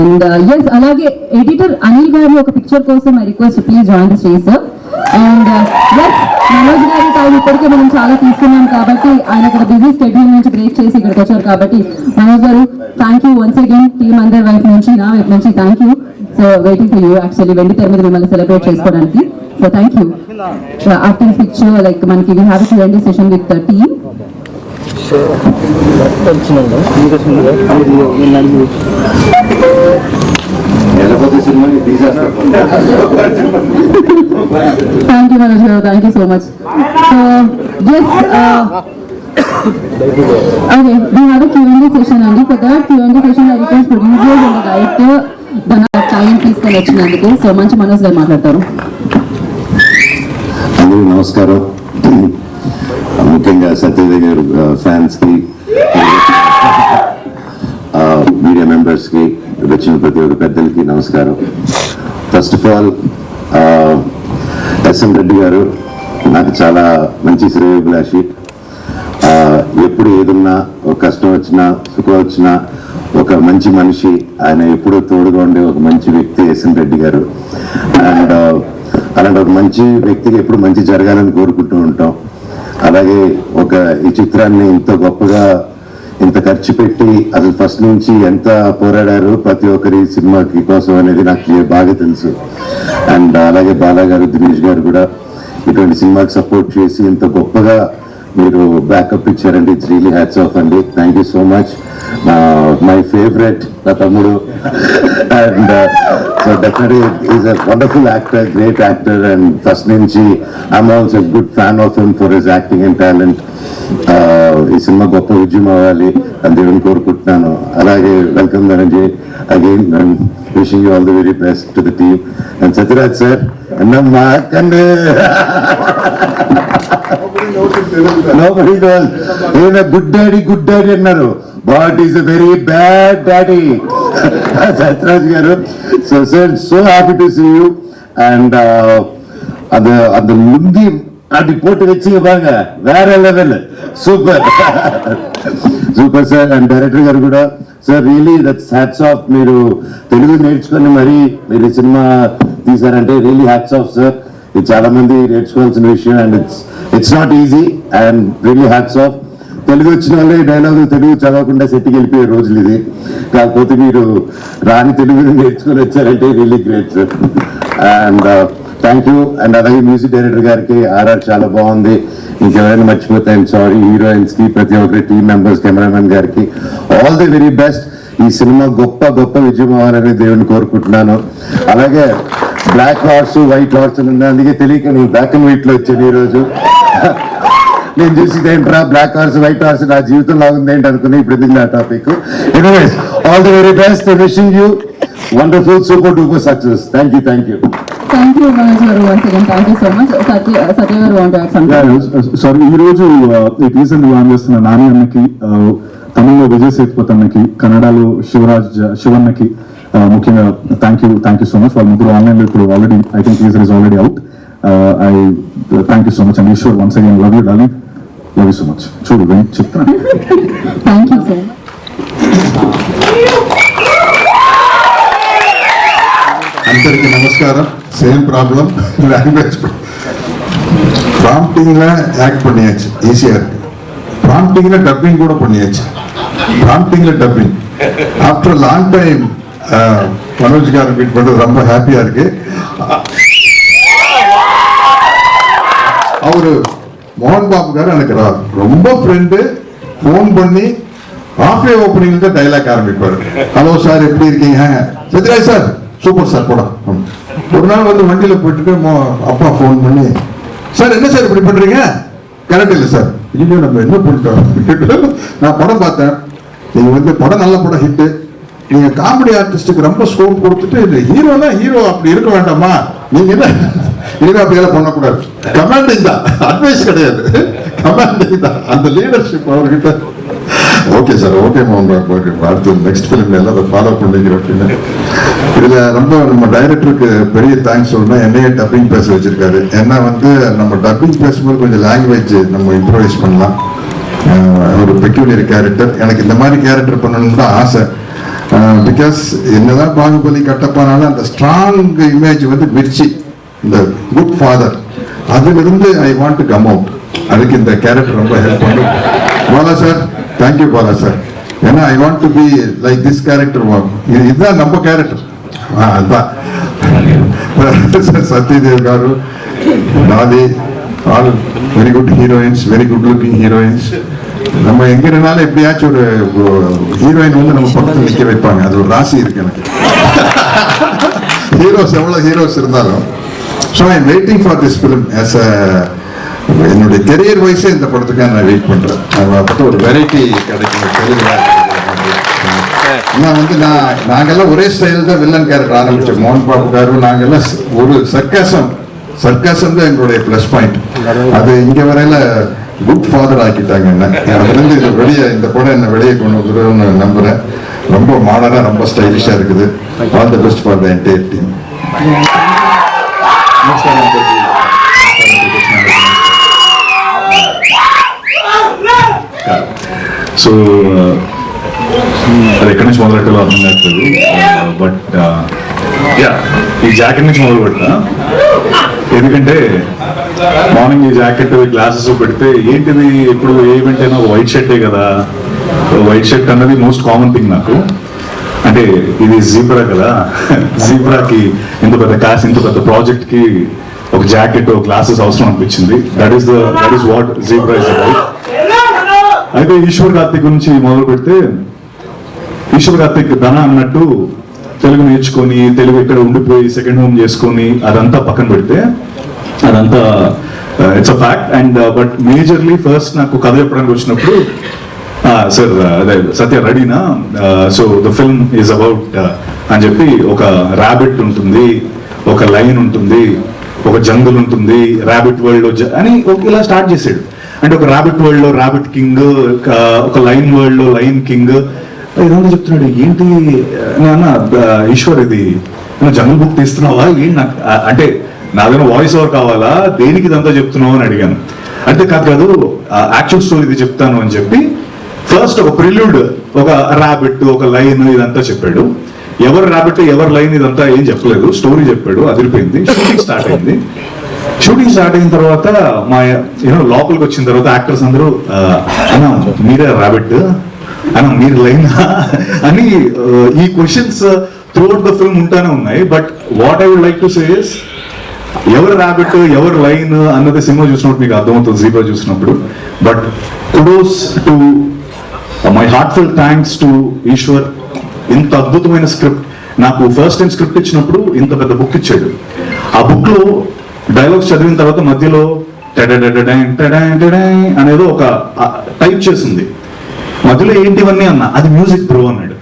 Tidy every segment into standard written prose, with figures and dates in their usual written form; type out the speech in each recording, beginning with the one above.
And yes, అలాగే editor Anil గారు ఒక పిక్చర్ కోసం I request please join the stage sir. And yes, Manoj గారి టైం ఇప్పటికే మనం చాలా తీసుకున్నాం కాబట్టి ఆయన ఇక్కడ బిజీ షెడ్యూల్ నుంచి బ్రేక్ చేసి ఇక్కడికి వచ్చారు కాబట్టి Manoj garu thank you once again team అందరి వైపు నుంచి నా వైపు నుంచి thank you. So waiting for you actually వెండి తెర మీద మిమ్మల్ని సెలబ్రేట్ చేసుకోవడానికి. So thank you. After this picture like మనకి we have to end the session with the team. Thank you Manoj garu, thank you so much. So yes, okay, we have a Q&A session and for that Q&A session I request producers and the director dana time తీసుకొని వచ్చినందుకు. So మంచి మనోజ్ గారు మాట్లాడతారు. అందరికీ నమస్కారం. ముఖ్యంగా సత్యదేవ్ గారు fans కి, మీడియా మెంబర్స్ కి, వచ్చిన ప్రతి ఒక్క పెద్దలకి నమస్కారం. First of all SM Reddy గారు నాకు చాలా మంచి శ్రేయోభిలాషి. ఎప్పుడు ఏదున్నా, ఒక కష్టం వచ్చినా సుఖం వచ్చినా ఒక మంచి మనిషి, ఆయన ఎప్పుడూ తోడుగా ఉండే ఒక మంచి వ్యక్తి ఎస్ఎం రెడ్డి గారు. అండ్ అలాంటి ఒక మంచి వ్యక్తికి ఎప్పుడు మంచి జరగాలని కోరుకుంటూ ఉంటాం. అలాగే ఈ చిత్రాన్ని ఇంత గొప్పగా ఇంత ఖర్చు పెట్టి అసలు ఫస్ట్ నుంచి ఎంత పోరాడారు ప్రతి ఒక్కరి సినిమాకి కోసం అనేది నాకు బాగా తెలుసు. అండ్ అలాగే బాలా గారు, దినేష్ గారు కూడా ఇటువంటి సినిమాకి సపోర్ట్ చేసి ఇంత గొప్పగా మీరు బ్యాకప్ ఇచ్చారండి. ఇట్స్ రియలీ హ్యాట్స్ ఆఫ్ అండి. Thank you so much. My favourite నా తమ్ముడు. And so definitely is a wonderful actor, great actor. And first నుంచి I'm also good fan of him for his acting and talent. ఈ సినిమా గొప్ప విజయం అవ్వాలి అని దేవుని కోరుకుంటున్నాను. అలాగే welcome Dhananjay again. And wishing you all the very best to the team. And Sathyaraj sir అన్నమ్మా కండి గుడ్ డాడీ అన్నారు, but is a very bad daddy Sathyaraj గారు. So sir, so happy to see you. And அந்த லுங்கி அப்படி போட்டு வச்சுங்க பாருங்க, வேற level, super super sir. And director గారు కూడా sir really that's hats off. మీరు తెలుగు నేర్చుకుని మరి మీరు సినిమా తీసారంటే రియలీ హ్యాట్స్ ఆఫ్ సార్. ఇది చాలా మంది నేర్చుకోవాల్సిన విషయం. And it's not easy. And really hats off. Telugu వచ్చిన వాళ్ళే డైలాగులు తెలుగు చదవకుండా సెట్కి వెళ్ళిపోయే రోజులు ఇది. కాకపోతే మీరు రాని తెలుగుని నేర్చుకొని వచ్చారంటే really great sir. And thank you. And అలాగే మ్యూజిక్ డైరెక్టర్ గారికి ఆర్ఆర్ చాలా బాగుంది. ఇంకెవరైనా మర్చిపోతాను సారీ. హీరోయిన్స్ కి, ప్రతి ఒక్కరి టీమ్ మెంబర్స్, కెమెరామెన్ గారికి ఆల్ ది వెరీ బెస్ట్. ఈ సినిమా గొప్ప గొప్ప విజయం అవ్వాలని దేవుని కోరుకుంటున్నాను. అలాగే బ్లాక్ హార్స్, వైట్ హార్స్ ఉంది, అందుకే తెలియక నేను బ్లాక్ అండ్ వైట్ లో వచ్చాను ఈరోజు. నేను చూసి ఏంట్రా బ్లాక్ హార్స్, వైట్ హార్స్ నా జీవితంలో ఉంది ఏంటి అనుకుని ఇప్పుడు ఎందుకు నా topic. Anyways, all the very best. Wishing you wonderful super duper success. Thank you. Thank you. Thank you Manoj garu, once again thank you so much. Satya garu want to add something. Sorry, ఈ రోజు ఈ teaser launch చేస్తున్న నాని అన్నకి, తమిళ్లో విజయ్ సేతుపతి అన్నకి, కన్నడలో శివన్నకి ముఖ్యంగా thank you so much. వాళ్ళ ముగ్గురు ఆన్లైన్ లో ఇప్పుడు already I think teaser is already out. I thank you so much. And Eswar once again love you darling, love you so much. చూడు చెప్తాను. Thank you so much. అందరికి నమஸ்காரம். Same problem, language ப்ராம்ப்டிங்ல act பண்ணியாச்சு, ஈஸியா இருக்கு. ப்ராம்ப்டிங்ல டப்பிங் கூட பண்ணியாச்சு. ப்ராம்ப்டிங்ல dubbing after long time Manoj கார் மீட் பண்றது ரொம்ப ஹாப்பியா இருக்கு. அவரு மோகன் பாபு గారు எனக்கு ரொம்ப ஃப்ரெண்டு. ஃபோன் பண்ணி ஆஃபே ஓப்பனிங்ல தான் டைலாக் ஆரம்பிப்பாரு. ஹலோ சார், எப்படி இருக்கீங்க? சத்யராஜ் சார் சூப்பர் சார் போடா. ஒரு நாள் வந்து வண்டியில போயிட்டு அப்பா ஃபோன் பண்ணி, சார் என்ன சார் இப்படி பண்றீங்க? கரெக்ட் இல்லை சார். இல்லையோ நம்ம என்ன பண்ணிட்டோம். நான் படம் பார்த்தேன், நீங்க வந்து படம் நல்ல படம் ஹிட்டு, நீங்க காமெடி ஆர்டிஸ்டுக்கு ரொம்ப ஸ்கோப் கொடுத்துட்டு ஹீரோனா ஹீரோ அப்படி இருக்க வேண்டாமா, நீங்க என்ன இனிமே அப்படியெல்லாம் பண்ணக்கூடாது. கமாண்டிங் தான், அட்வைஸ் கிடையாது, கமாண்டிங் தான். அந்த லீடர்ஷிப் அவர்கிட்ட. ஓகே சார், ஓகே மோகன் பாபு, அடுத்து நெக்ஸ்ட் ஃபிலிம்ல எல்லாம் அதை ஃபாலோ பண்ணிக்கிறோம் அப்படின்னு. இதுல ரொம்ப நம்ம டைரக்டருக்கு பெரிய தேங்க்ஸ் சொல்லணும். என்னையே டப்பிங் பேச வச்சிருக்காரு. ஏன்னா வந்து நம்ம டப்பிங் பேசும்போது கொஞ்சம் லாங்குவேஜ் நம்ம இம்ப்ரூவைஸ் பண்ணலாம். ஒரு பெக்யூலியர் கேரக்டர், எனக்கு இந்த மாதிரி கேரக்டர் பண்ணணும்னு தான் ஆசை. பிகாஸ் என்னதான் பாகுபலி கட்டப்பானாலும் அந்த ஸ்ட்ராங் இமேஜ் வந்து மிர்ச்சி, இந்த குட் ஃபாதர், அதிலிருந்து I want to come out. அதுக்கு இந்த கேரக்டர் ரொம்ப ஹெல்ப் பண்ணும். Bala sir, thank you Bala sir. ஏன்னா I want to be like this character. இதுதான் நம்ம கேரக்டர். அதுதான் సత్యదేవ్ గారు, నాది, all very good heroines, very good looking heroines. நம்ம எங்க இருந்தாலும் எப்படியாச்சும் ஒரு ஹீரோயின் வந்து நம்ம பக்கத்தில் நிக்க வைப்பாங்க. அது ஒரு ராசி இருக்கு எனக்கு. ஹீரோஸ் எவ்வளவு ஹீரோஸ் இருந்தாலும், so I am waiting for this film. As என்னுடைய கெரியர் வைஸே இந்த படத்துக்காக நான் வெயிட் பண்றேன். அப்போ ஒரு வெரைட்டி கிடைக்கும் தெலுங்குல. நான் வந்து நாங்கெல்லாம் ஒரே ஸ்டைல் தான் வில்லன் கேரக்டர் ஆரம்பிச்சோம். மோகன் பாபு காரு நாங்கெல்லாம் ஒரு சர்க்காசம் தான் எங்களுடைய பிளஸ் பாயிண்ட். அது இங்க வரையில குட் ஃபாதர் ஆக்கிட்டாங்க என்ன. அதுலேருந்து இது வெளியே, இந்த படம் என்ன வெளியே கொண்டு வந்துருன்னு நம்புறேன். ரொம்ப மாடர்னா, ரொம்ப ஸ்டைலிஷா இருக்குது. All the best for the entire team. So అది ఎక్కడి నుంచి మొదలు పెట్టాలో అర్థం కావట్లేదు. బట్ యా, ఈ జాకెట్ నుంచి మొదలు పెడతా. ఎందుకంటే మార్నింగ్ ఈ జాకెట్ గ్లాసెస్ పెడితే ఏంటిది, ఎప్పుడు ఏ ఈవెంట్ అయినా వైట్ షర్టే కదా. వైట్ షర్ట్ అన్నది మోస్ట్ కామన్ థింగ్ నాకు. అంటే ఇది జీబ్రా కదా, జీబ్రాకి ఇంత పెద్ద ప్రాజెక్ట్ కి ఒక జాకెట్, గ్లాసెస్ అవసరం అనిపించింది. That is what zebra is about. అయితే ఈశ్వర్ కార్తిక్ గురించి మొదలు పెడితే, ఈశ్వర్ కార్తిక్ ధన అన్నట్టు తెలుగు నేర్చుకొని, తెలుగు ఇక్కడ ఉండిపోయి సెకండ్ హోమ్ చేసుకొని అదంతా పక్కన పెడితే, అదంతా it's a fact. And but majorly first నాకు కథ చెప్పడానికి వచ్చినప్పుడు, సార్ అదే సత్య రెడీనా, so the film is about అని చెప్పి, ఒక ర్యాబిట్ ఉంటుంది, ఒక లైన్ ఉంటుంది, ఒక జంగుల్ ఉంటుంది, ర్యాబిట్ వరల్డ్ అని ఇలా స్టార్ట్ చేసాడు. అంటే ఒక ర్యాబిట్ వరల్డ్ లో ర్యాబిట్ కింగ్, ఒక లైన్ వరల్డ్ లో లైన్ కింగ్, ఇదంతా చెప్తున్నాడు. ఏంటి నాన్న ఈశ్వర్, ఇది జంగల్ బుక్ తీస్తున్నావా ఏంటి? నాకు అంటే నాదైనా వాయిస్ ఓవర్ కావాలా, దేనికి ఇదంతా చెప్తున్నావు అని అడిగాను. అంటే కాదు యాక్చువల్ స్టోరీ ఇది చెప్తాను అని చెప్పి ఫస్ట్ ఒక ప్రిల్యూడ్, ఒక ర్యాబిట్, ఒక లైన్ ఇదంతా చెప్పాడు. ఎవరు ర్యాబిట్ ఎవరు లైన్ ఇదంతా ఏం చెప్పలేదు, స్టోరీ చెప్పాడు. అదిరిపోయింది. షూటింగ్ స్టార్ట్ అయింది. షూటింగ్ స్టార్ట్ అయిన తర్వాత మా లోపలికి వచ్చిన తర్వాత యాక్టర్స్ అందరూ, అన్నా మీరే ర్యాబిట్, అన్నా మీరు లైన్ అని ఈ క్వశ్చన్స్ త్రూఅవుట్ ద ఫిల్మ్ ఉంటానే ఉన్నాయి. But what I would like to say is, ఎవరు ర్యాబిట్ ఎవరు లైన్ అన్నది సినిమా చూసినప్పుడు మీకు అర్థమవుతుంది, జీబ్రా చూసినప్పుడు. But kudos to my heartful thanks to Eshwar. ఇంత అద్భుతమైన స్క్రిప్ట్, నాకు ఫస్ట్ టైం స్క్రిప్ట్ ఇచ్చినప్పుడు ఇంత పెద్ద బుక్ ఇచ్చాడు. ఆ బుక్ లో డైలాగ్స్ చదివిన తర్వాత మధ్యలో అనేది ఒక టైప్ చేసింది. మధ్యలో ఏంటివన్నీ అన్నా, అది మ్యూజిక్ బ్రో అన్నాడు.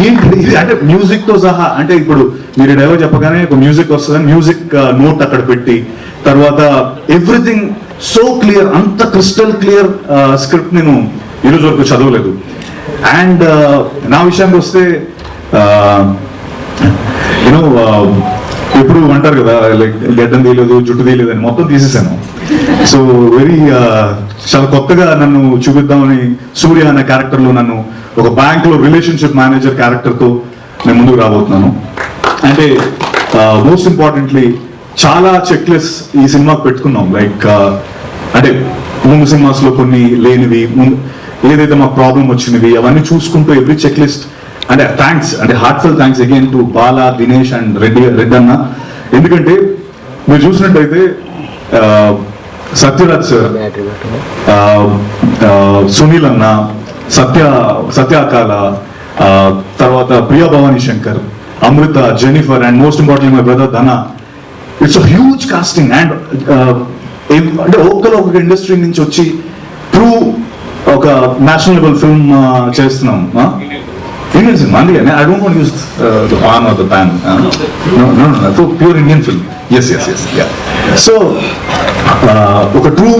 ఏంటి అంటే మ్యూజిక్ తో సహా, అంటే ఇప్పుడు మీరు డైలాగ్ చెప్పగానే ఒక మ్యూజిక్ వస్తుంది, మ్యూజిక్ నోట్ అక్కడ పెట్టి, తర్వాత ఎవ్రీథింగ్ సో క్లియర్, అంత క్రిస్టల్ క్లియర్ స్క్రిప్ట్ నేను ఈరోజు వరకు చదవలేదు. అండ్ నా విషయానికి వస్తే, యూనో ఎప్పుడు అంటారు కదా, లైక్ గడ్డం తీయలేదు, జుట్టు తీయలేదు అని, మొత్తం తీసేసాను. సో వెరీ చాలా కొత్తగా నన్ను చూపిద్దామని సూర్య అనే క్యారెక్టర్ లో నన్ను ఒక బ్యాంక్ లో రిలేషన్షిప్ మేనేజర్ క్యారెక్టర్ తో నేను ముందుకు రాబోతున్నాను. అంటే మోస్ట్ ఇంపార్టెంట్లీ చాలా చెక్ లిస్ట్ ఈ సినిమాకి పెట్టుకున్నాం. లైక్ అంటే ముందు సినిమాస్ లో కొన్ని లేనివి, ఏదైతే మాకు ప్రాబ్లం వచ్చినవి అవన్నీ చూసుకుంటూ ఎవ్రీ చెక్ లిస్ట్. అంటే థ్యాంక్స్, అంటే heartful thanks again to Bala, Dinesh and Reddy అన్న. ఎందుకంటే మీరు చూసినట్టయితే సత్యరాజ్ సార్, సునీల్ అన్న, సత్యాకాల, తర్వాత Priya Bhavani Shankar, Amrutha, Jennifer, and most important my brother Dhana. It's a huge casting. And అంటే ఒక్క ఇండస్ట్రీ నుంచి వచ్చి ట్రూ ఒక నేషనల్ లెవెల్ ఫిల్మ్ చేస్తున్నాం. ఇండియన్ సినిమా, అందుకే I don't want use the on or the pan. No, pure Indian film. Yes. So ఒక true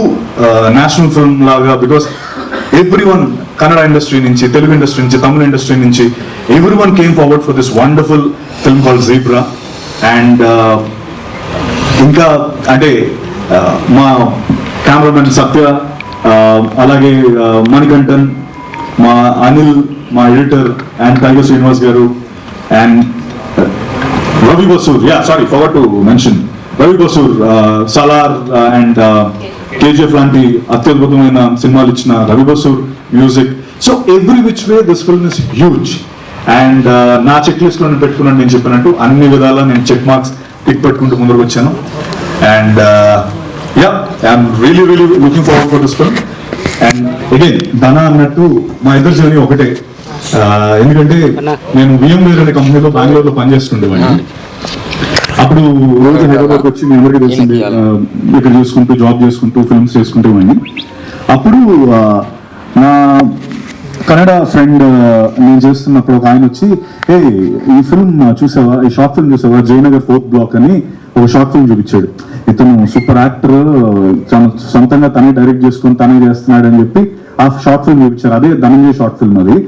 national film లాగా, because everyone, Kannada industry నుంచి, తెలుగు ఇండస్ట్రీ నుంచి, తమిళ ఇండస్ట్రీ నుంచి, everyone came forward for this wonderful film called zebra. And ఇంకా అంటే మా cameraman సత్య, అలాగే మణికంఠన్, మా అనిల్, మా ఎడిటర్, అండ్ టైగర్ శ్రీనివాస్ గారు, and Ravi Basur, forgot to mention. Ravi Basur, Salar and KGF లాంటి అత్యద్భుతమైన సినిమాలు ఇచ్చిన Ravi Basur music. So every which way this film is huge. And నా చెక్ లిస్ట్ లో పెట్టుకున్నాను, నేను చెప్పినట్టు అన్ని విధాలా నేను చెక్ మార్క్స్ టిక్ పెట్టుకుంటూ ముందుకు వచ్చాను. And I'm really looking forward for this film. And again ధన అన్నట్టు మా ఇద్దరు జర్నీ ఒకటే. ఎందుకంటే నేను VMware అనే కంపెనీలో బెంగళూరులో పనిచేస్తుండేవాడిని. అప్పుడు రోజు హైదరాబాద్కి వచ్చి మీ అందరికీ తెలిసింది ఇక్కడ చేసుకుంటూ జాబ్ చేసుకుంటూ ఫిల్మ్స్ చేసుకుంటేవాడిని. అప్పుడు నా కన్నడ ఫ్రెండ్ నేను చేస్తున్నప్పుడు ఒక ఆయన వచ్చి, ఏ ఈ ఫిల్మ్ చూసావా, ఈ షార్ట్ ఫిల్మ్ చూసావా, జయనగర్ 4th బ్లాక్ అని ఒక షార్ట్ ఫిల్మ్ చూపించాడు. ఇతను సూపర్ యాక్టర్, సొంతంగా తనే డైరెక్ట్ చేసుకుని తనే చేస్తున్నాడు అని చెప్పి ఆ షార్ట్ ఫిల్మ్ చూపించారు. అదే ధనంజయ్ షార్ట్ ఫిల్మ్ అది.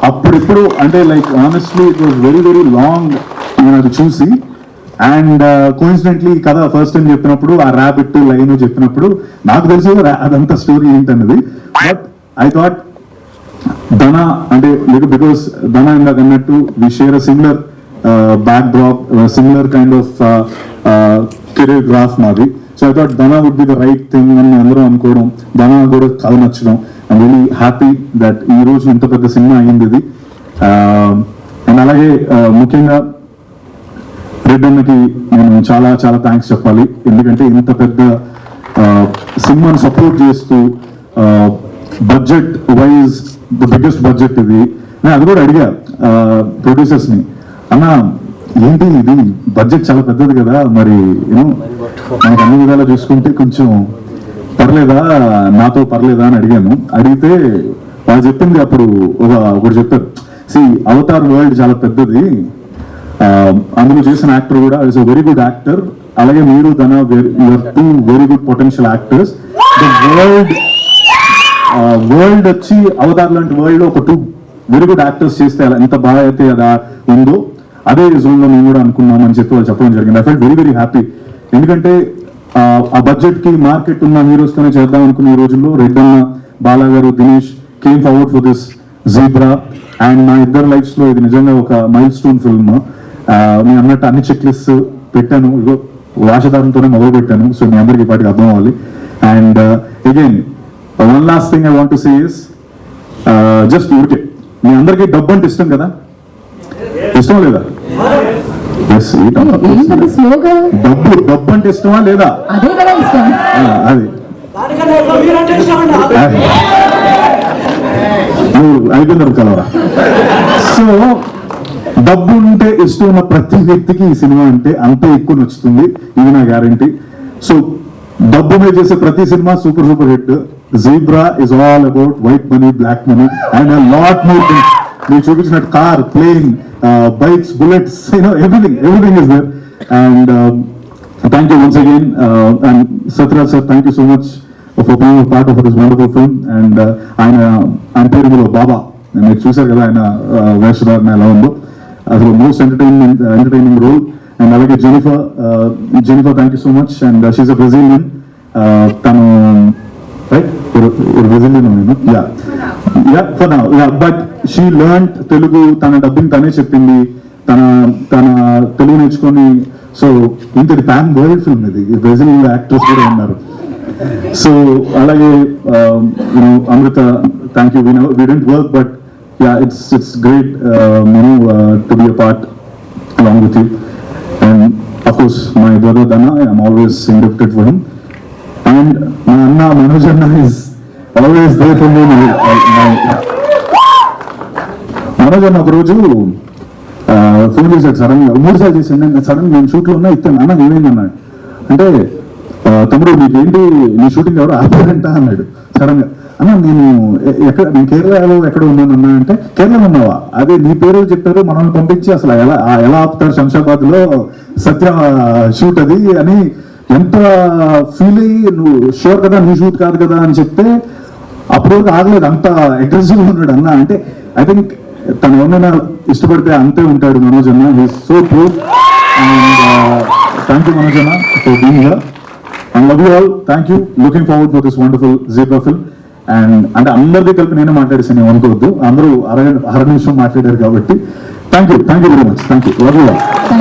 అప్పుడు అంటే like honestly it was very long నేను అది చూసి. అండ్ కోఇన్సిడెంట్లీ కథ ఫస్ట్ టైం చెప్పినప్పుడు ఆ ర్యాబిట్ లైన్ చెప్పినప్పుడు నాకు తెలుసు అదంతా స్టోరీ ఏంటన్నది. బట్ ఐ థాట్ ధన అంటే బికాస్ ధన ఇందాక అన్నట్టు we share a similar backdrop, similar kind of career graph నాది. So I thought Dhana would be the right thing అని అందరూ అనుకోవడం, ధన కూడా కథ నచ్చడం. ఐమ్ రియలీ హ్యాపీ దట్ ఈ రోజు ఇంత పెద్ద సినిమా అయింది ఇది. అండ్ అలాగే ముఖ్యంగా రెడ్డన్నకి నేను చాలా థ్యాంక్స్ చెప్పాలి. ఎందుకంటే ఇంత పెద్ద సినిమాను సపోర్ట్ చేస్తూ budget wise the biggest budget ఇది. నేను అది కూడా అడిగా ప్రొడ్యూసర్స్ని, అన్న ఏంటి ఇది బడ్జెట్ చాలా పెద్దది కదా, మరి యూనో మనకు అన్ని విధాలా చూసుకుంటే కొంచెం పర్లేదా, నాతో పర్లేదా అని అడిగాను. అడిగితే వాళ్ళు చెప్పింది అప్పుడు ఒకటి చెప్పారు, అవతార్ వరల్డ్ చాలా పెద్దది, అందులో చేసిన యాక్టర్ కూడా is a very good actor, అలాగే మీరు Dhana you are 2 very good potential actors. The world వచ్చి అవతార్ లాంటి వరల్డ్ లో ఒక 2 వెరీ గుడ్ యాక్టర్స్ చేస్తే ఎంత బాగా అయితే అదా ఉందో అదే జోన్ లో మేము కూడా అనుకున్నాం అని చెప్పి వాళ్ళు చెప్పడం జరిగింది. I felt very happy. ఎందుకంటే ఆ బడ్జెట్ కి మార్కెట్ ఉన్న హీరోస్ తోనే చేద్దాం అనుకున్న ఈ రోజుల్లో రెడ్డన్న, బాలా గారు, Dinesh came forward for this zebra. And మా ఇద్దరు లైఫ్స్ లో ఇది నిజంగా ఒక మైల్ స్టోన్ ఫిల్మ్. నేను అన్నట్టు అన్ని చెక్ లిస్ట్ పెట్టాను, ఇగో వాషధారంతోనే మొదలు పెట్టాను. సో మీ అందరికి ఇప్పటికి అర్థం అవ్వాలి. And again one last thing I want to say is just ఊరికే మీ అందరికీ డబ్బు అంటే ఇష్టం కదా, ఇష్టం లేదా? డబ్బు అంటే ఇష్టమా లేదా? అదే కదా ఇష్టం. అది అయిపోయింది కలవరా. సో డబ్బు ఉంటే ఇష్టం ఉన్న ప్రతి వ్యక్తికి ఈ సినిమా అంటే అంత ఎక్కువ నచ్చుతుంది, ఇది నా గ్యారంటీ. సో డబ్బు మీద చేసే ప్రతి సినిమా super hit. Zebra is all about white money, black money and lot more things. మీరు చూపించినట్టు car, plane, bikes, bullets, everything is there. And thank you once again. And Sathyaraj sir, thank you so much for being a part of this wonderful film. And ఆయన పేరు బాబా, మీరు చూసారు కదా ఆయన వేషధారణ ఎలా ఉందో, అసలు మోస్ట్ ఎంటర్టైనింగ్ రోల్. అండ్ అలాగే Jennifer thank you so much. And she is a Brazilian, తను రైట్ బ్రెజిలియన్ నేను for now, but she learn Telugu. తన డబ్బింగ్ తనే చెప్పింది, తన తెలుగు నేర్చుకొని. సో ఇంతటి ప్యాన్ వరల్డ్ ఫిల్మ్ ఇది, బ్రెజిలియన్ యాక్టర్స్ కూడా ఉన్నారు. So alage Amrita, thank you. We didn't work, but yeah, it's great to be a part along with you. And of course my brother Dana, I'm always indebted for him. And my Anna Manoj Anna is always there for me. Manoj Anna ఒక రోజు phone చేశాడు sudden గా, 3 సార్లు చేశాను. Sudden నేను shoot లో ఉన్నా, ఇస్తాను అన్న ఏమైందన్నాడు. అంటే తమ్ముడు నీకేంటి, నీ షూటింగ్ ఎవరు ఆపారంట అన్నాడు సడన్ గా. అన్న నేను కేరళలో ఎక్కడ ఉన్నాను అన్నా అంటే, కేరళలో ఉన్నావా, అదే నీ పేరు చెప్పారు, మనల్ని పంపించి అసలు ఎలా ఆపుతారు శంషాబాద్ లో, సత్య షూట్ అది అని ఎంత ఫీల్ అయ్యి, నువ్వు షూర్ కదా నీ షూట్ కాదు కదా అని చెప్తే అప్పుడు వరకు ఆగలేదు, అంత అగ్రెసివ్ ఉన్నాడు అన్న. అంటే ఐ థింక్ తను ఎవరైనా ఇష్టపడితే అంతే ఉంటాడు మనోజ్ అన్న. He is so prove. And thank you Manoj అన్న for being here. And love you all. Thank you. Looking forward for this wonderful Zebra film. And అంటే అందరిది కలిపి నేనే మాట్లాడేసాను, అనుకోవద్దు, అందరూ అర నిమిషం మాట్లాడారు కాబట్టి thank you very much, thank you.